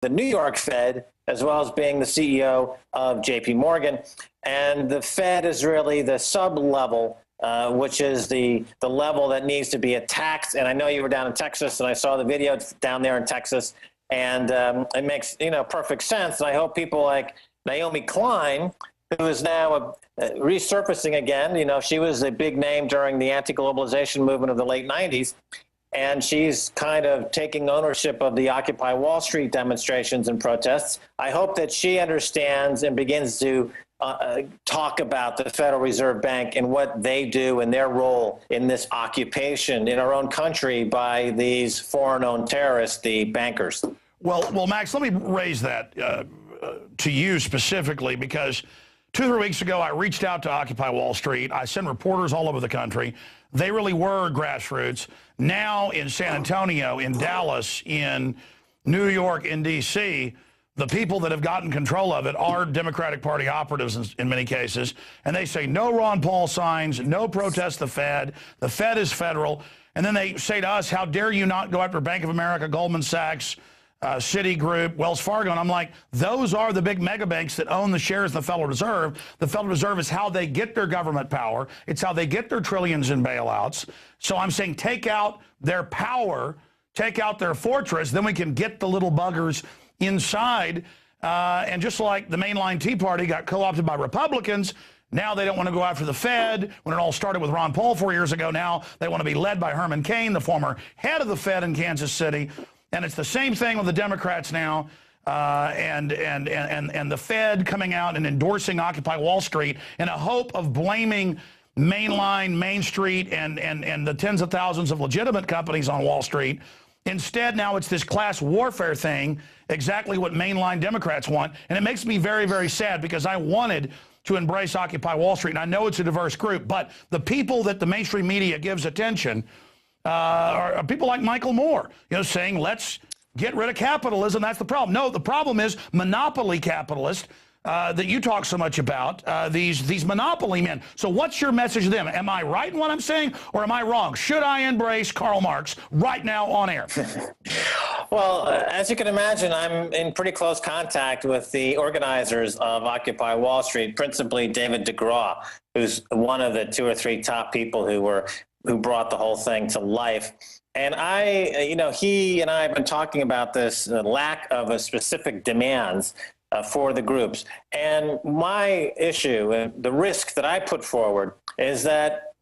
the New York Fed, as well as being the CEO of JP Morgan. And the Fed is really the sub-level, which is the level that needs to be attacked. And I know you were down in Texas, and I saw the video down there in Texas, and it makes perfect sense. And I hope people like Naomi Klein, who is now resurfacing again. She was a big name during the anti-globalization movement of the late 90s. And she's kind of taking ownership of the Occupy Wall Street demonstrations and protests. I hope that she understands and begins to talk about the Federal Reserve Bank and what they do and their role in this occupation in our own country by these foreign-owned terrorists, the bankers. Well, Max, let me raise that to you specifically, because 2 or 3 weeks ago, I reached out to Occupy Wall Street. I sent reporters all over the country. They really were grassroots. Now in San Antonio, in Dallas, in New York, in D.C., the people that have gotten control of it are Democratic Party operatives in many cases. And they say no Ron Paul signs, no protest the Fed is federal. And then they say to us, how dare you not go after Bank of America, Goldman Sachs, Citigroup, Wells Fargo. And I'm like, those are the big mega banks that own the shares in the Federal Reserve. The Federal Reserve is how they get their government power. It's how they get their trillions in bailouts. So I'm saying take out their power, take out their fortress, then we can get the little buggers inside. And just like the mainline Tea Party got co-opted by Republicans, now they don't want to go after the Fed. When it all started with Ron Paul 4 years ago, now they want to be led by Herman Cain, the former head of the Fed in Kansas City. And it's the same thing with the Democrats now, and the Fed coming out and endorsing Occupy Wall Street in a hope of blaming mainline, Main Street, and the tens of thousands of legitimate companies on Wall Street. Instead, now it's this class warfare thing, exactly what mainline Democrats want. And it makes me very, very sad, because I wanted to embrace Occupy Wall Street, and I know it's a diverse group, but the people that the mainstream media gives attention are people like Michael Moore, saying, let's get rid of capitalism. That's the problem. No, the problem is monopoly capitalists that you talk so much about, these monopoly men. So what's your message to them? Am I right in what I'm saying, or am I wrong? Should I embrace Karl Marx right now on air? Well, as you can imagine, I'm in pretty close contact with the organizers of Occupy Wall Street, principally David DeGraw, who's one of the 2 or 3 top people who brought the whole thing to life. And he and I have been talking about this lack of a specific demands for the groups. And my issue and the risk that I put forward is that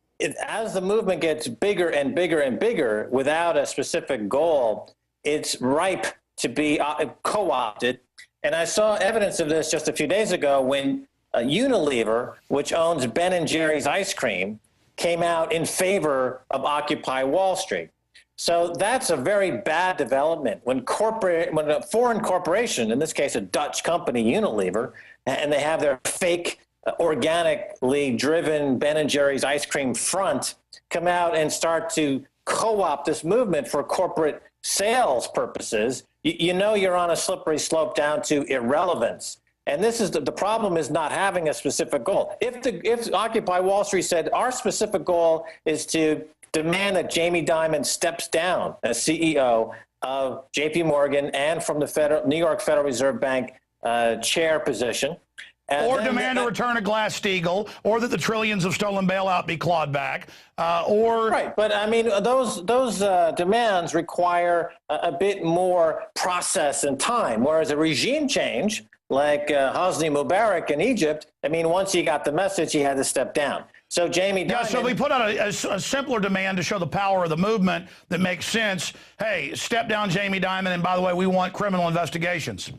as the movement gets bigger and bigger and bigger without a specific goal, it's ripe to be co-opted. And I saw evidence of this just a few days ago when Unilever, which owns Ben & Jerry's ice cream, came out in favor of Occupy Wall Street. So that's a very bad development when a foreign corporation, in this case a Dutch company, Unilever, and they have their fake, organically driven Ben & Jerry's ice cream front, come out and start to co-opt this movement for corporate sales purposes. You're on a slippery slope down to irrelevance. And this is the problem is not having a specific goal. If Occupy Wall Street said our specific goal is to demand that Jamie Dimon steps down as CEO of JP Morgan and from the New York Federal Reserve Bank chair position. Or demand a return of Glass-Steagall, or that the trillions of stolen bailout be clawed back, or... Right, but I mean, those demands require a bit more process and time, whereas a regime change, like Hosni Mubarak in Egypt, I mean, once he got the message, he had to step down. So Jamie Dimon... Yeah, so we put out a simpler demand to show the power of the movement that makes sense. Hey, step down Jamie Dimon, and by the way, we want criminal investigations.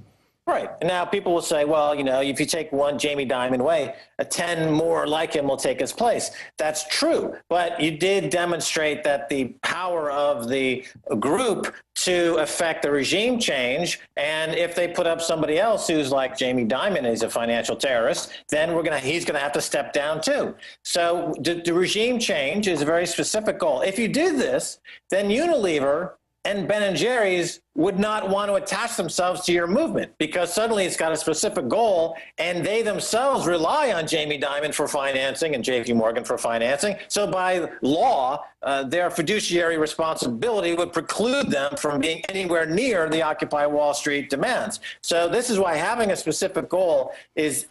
Right. Now, people will say, well, if you take one Jamie Dimon away, 10 more like him will take his place. That's true. But you did demonstrate that the power of the group to affect the regime change, and if they put up somebody else who's like Jamie Dimon, is a financial terrorist, then he's going to have to step down too. So the regime change is a very specific goal. If you do this, then Unilever and Ben and Jerry's would not want to attach themselves to your movement because suddenly it's got a specific goal, and they themselves rely on Jamie Dimon for financing and JP Morgan for financing. So by law, their fiduciary responsibility would preclude them from being anywhere near the Occupy Wall Street demands. So this is why having a specific goal is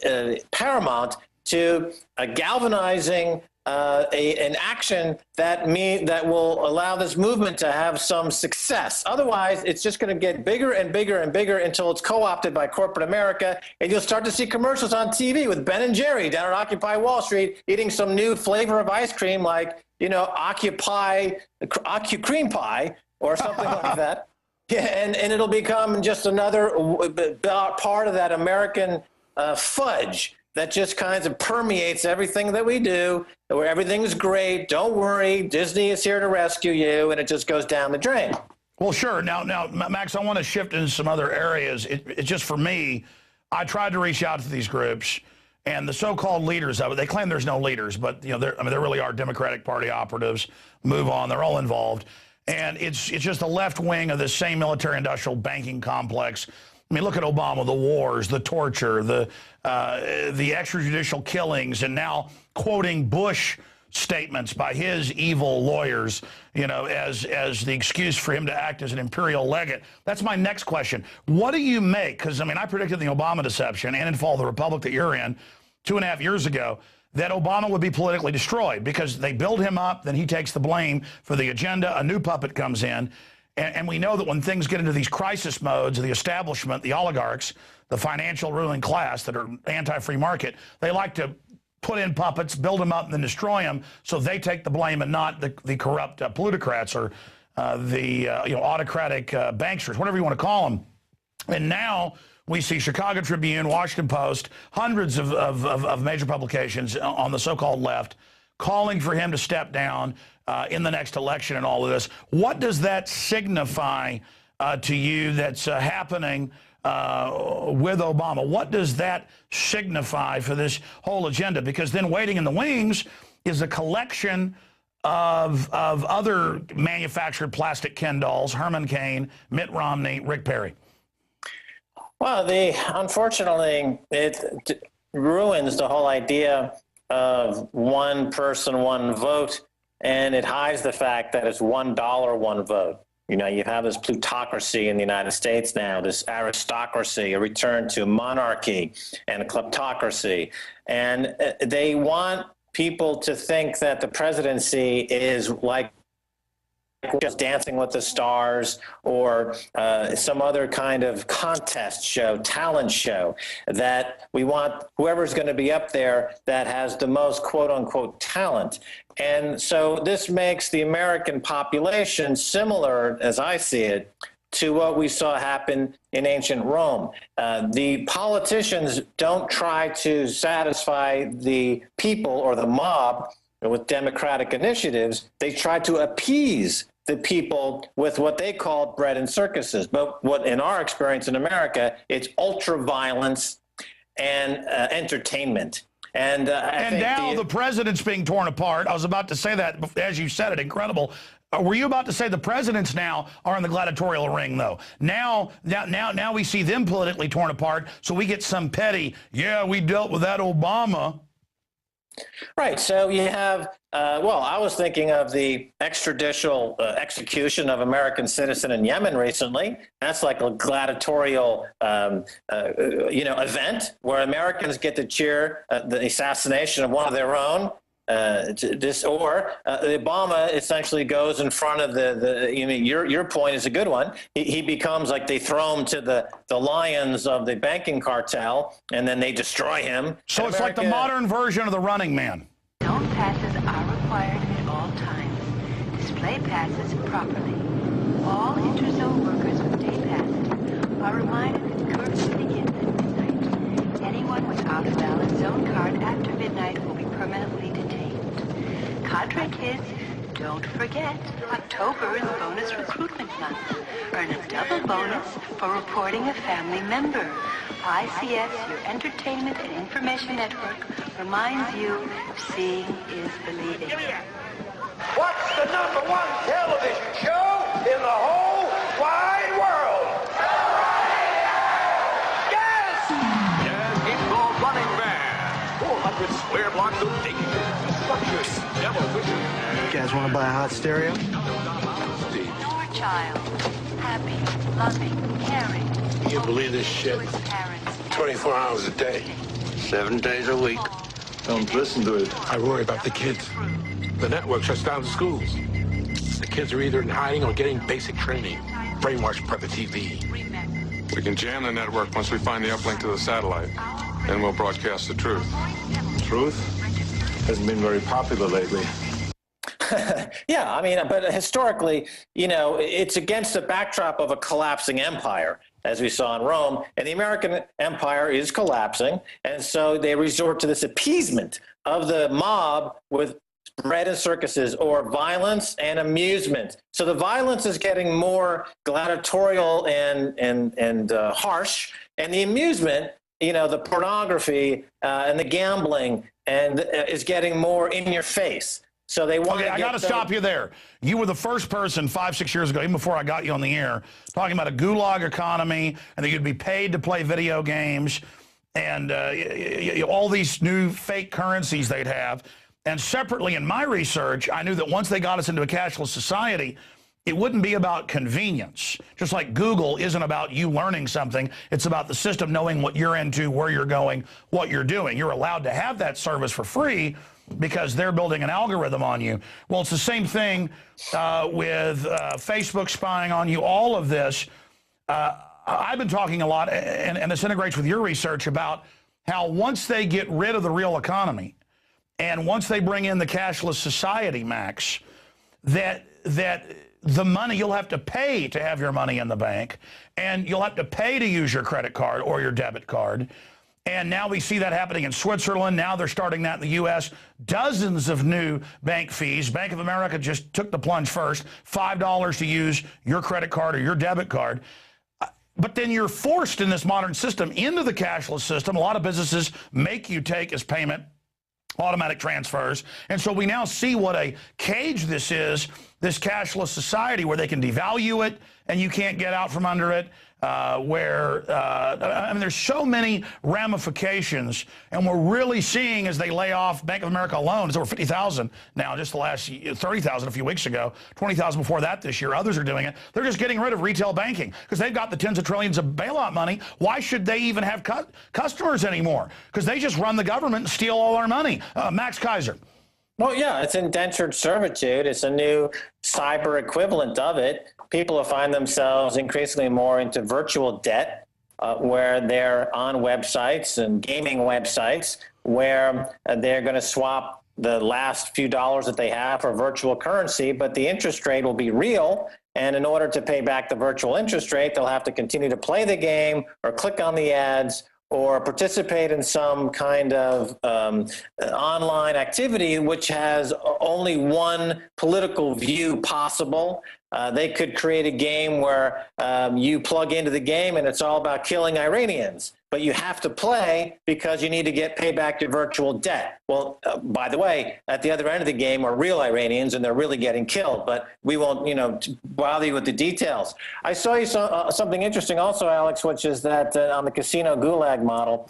paramount to galvanizing an action that will allow this movement to have some success. Otherwise, it's just going to get bigger and bigger and bigger until it's co-opted by corporate America, and you'll start to see commercials on TV with Ben and Jerry down at Occupy Wall Street eating some new flavor of ice cream like, you know, Occupy cream pie or something like that. Yeah, and it'll become just another part of that American fudge that just kind of permeates everything that we do, where everything's great, don't worry, Disney is here to rescue you, and it just goes down the drain. Well, sure. Now, Max, I want to shift into some other areas. It's just for me, I tried to reach out to these groups, and the so-called leaders of it, they claim there's no leaders, but you know, there really are Democratic Party operatives. Move on, they're all involved. And it's just the left wing of the same military-industrial banking complex. I mean, look at Obama, the wars, the torture, the extrajudicial killings, and now quoting Bush statements by his evil lawyers, you know, as the excuse for him to act as an imperial legate. That's my next question. What do you make? Because, I mean, I predicted the Obama deception and in fall the republic that you're in 2.5 years ago that Obama would be politically destroyed because they build him up, then he takes the blame for the agenda, a new puppet comes in. And we know that when things get into these crisis modes, the establishment, the oligarchs, the financial ruling class that are anti-free market, they like to put in puppets, build them up, and then destroy them so they take the blame and not the corrupt plutocrats or the autocratic banksters, whatever you want to call them. And now we see Chicago Tribune, Washington Post, hundreds of major publications on the so-called left calling for him to step down in the next election and all of this. What does that signify to you that's happening with Obama? What does that signify for this whole agenda? Because then waiting in the wings is a collection of other manufactured plastic Ken dolls, Herman Cain, Mitt Romney, Rick Perry. Well, unfortunately, it ruins the whole idea of one person, one vote, and it hides the fact that it's $1, one vote. You know, you have this plutocracy in the United States now, this aristocracy, a return to monarchy and a kleptocracy. And they want people to think that the presidency is like just Dancing with the Stars or some other kind of contest show, talent show, that we want whoever's going to be up there that has the most quote-unquote talent. And so this makes the American population similar, as I see it, to what we saw happen in ancient Rome. The politicians don't try to satisfy the people or the mob with democratic initiatives. They try to appease the people with what they call bread and circuses. But what, in our experience in America, it's ultra violence and entertainment. And now the president's being torn apart. I was about to say that as you said it. Incredible. Were you about to say the presidents now are in the gladiatorial ring, though? Now we see them politically torn apart, so we get some petty, yeah, we dealt with that Obama. Right. So you have, well, I was thinking of the extrajudicial execution of American citizen in Yemen recently. That's like a gladiatorial, event where Americans get to cheer the assassination of one of their own. Obama essentially goes in front of your point is a good one. He becomes like they throw him to the lions of the banking cartel, and then they destroy him. So it's like the modern version of the Running Man. Known passes are required at all times. Display passes properly. All interzone workers with day passes are reminded that curfew begins at midnight. Anyone without a valid zone card after midnight will be permanently detained. Cadre kids, don't forget, October is bonus recruitment month. Earn a double bonus for reporting a family member. ICS, your entertainment and information network, reminds you seeing is believing. What's the #1 television show in the whole secret square block of dating. Structures, devil, You guys want to buy a hot stereo? Your child. Happy, loving, caring. You believe this shit? His parents. 24 hours a day, 7 days a week. Don't listen to it. I worry about the kids. The network shuts down the schools. The kids are either in hiding or getting basic training. Brainwash prep the TV. We can jam the network once we find the uplink to the satellite. Then we'll broadcast the truth. Truth hasn't been very popular lately. Yeah, I mean, but historically, you know, it's against the backdrop of a collapsing empire, as we saw in Rome, and the American empire is collapsing, and so they resort to this appeasement of the mob with bread and circuses, or violence and amusement. So the violence is getting more gladiatorial and harsh, and the amusement, you know, the pornography and the gambling, and is getting more in your face. So they want. Okay, I got to stop you there. You were the first person 5-6 years ago, even before I got you on the air, talking about a gulag economy and that you'd be paid to play video games and all these new fake currencies they'd have. And separately, in my research, I knew that once they got us into a cashless society, it wouldn't be about convenience. Just like Google isn't about you learning something, it's about the system knowing what you're into, where you're going, what you're doing. You're allowed to have that service for free because they're building an algorithm on you. Well, it's the same thing with Facebook spying on you, all of this. I've been talking a lot, and this integrates with your research, about how once they get rid of the real economy, and once they bring in the cashless society, Max, that the money, you'll have to pay to have your money in the bank, and you'll have to pay to use your credit card or your debit card. And now we see that happening in Switzerland. Now they're starting that in the U.S. Dozens of new bank fees. Bank of America just took the plunge first, $5 to use your credit card or your debit card. But then you're forced in this modern system into the cashless system. A lot of businesses make you take as payment automatic transfers. And so we now see what a cage this is, this cashless society where they can devalue it and you can't get out from under it. I mean, there's so many ramifications, and we're really seeing as they lay off Bank of America alone, it's over 50,000 now, just the last 30,000 a few weeks ago, 20,000 before that this year. Others are doing it. They're just getting rid of retail banking because they've got the tens of trillions of bailout money. Why should they even have customers anymore? Because they just run the government and steal all our money. Max Kaiser. Well, yeah, it's indentured servitude. It's a new cyber equivalent of it. People find themselves increasingly more into virtual debt, where they're on websites and gaming websites where they're going to swap the last few dollars that they have for virtual currency, but the interest rate will be real. And in order to pay back the virtual interest rate, they'll have to continue to play the game or click on the ads or participate in some kind of online activity which has only one political view possible. They could create a game where you plug into the game and it's all about killing Iranians, but you have to play because you need to get pay back your virtual debt. Well, by the way, at the other end of the game are real Iranians and they're really getting killed, but we won't, bother you with the details. I saw you something interesting also, Alex, which is that on the casino gulag model,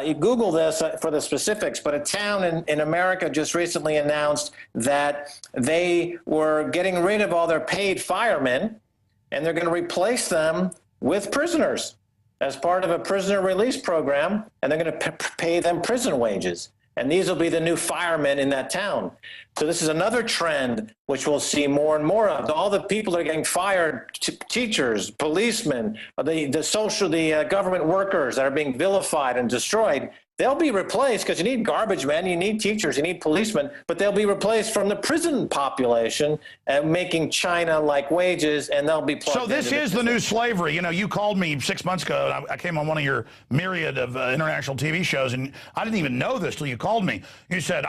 you Google this for the specifics, but a town in America just recently announced that they were getting rid of all their paid firemen and they're going to replace them with prisoners as part of a prisoner release program, and they're going to pay them prison wages. And these will be the new firemen in that town. So this is another trend which we'll see more and more of. All the people that are getting fired, teachers, policemen, the government workers that are being vilified and destroyed, they'll be replaced because you need garbage men, you need teachers, you need policemen, but they'll be replaced from the prison population and making China-like wages, and they'll be plugged So this is the new slavery. You called me 6 months ago. I came on one of your myriad of international TV shows, and I didn't even know this till you called me. You said,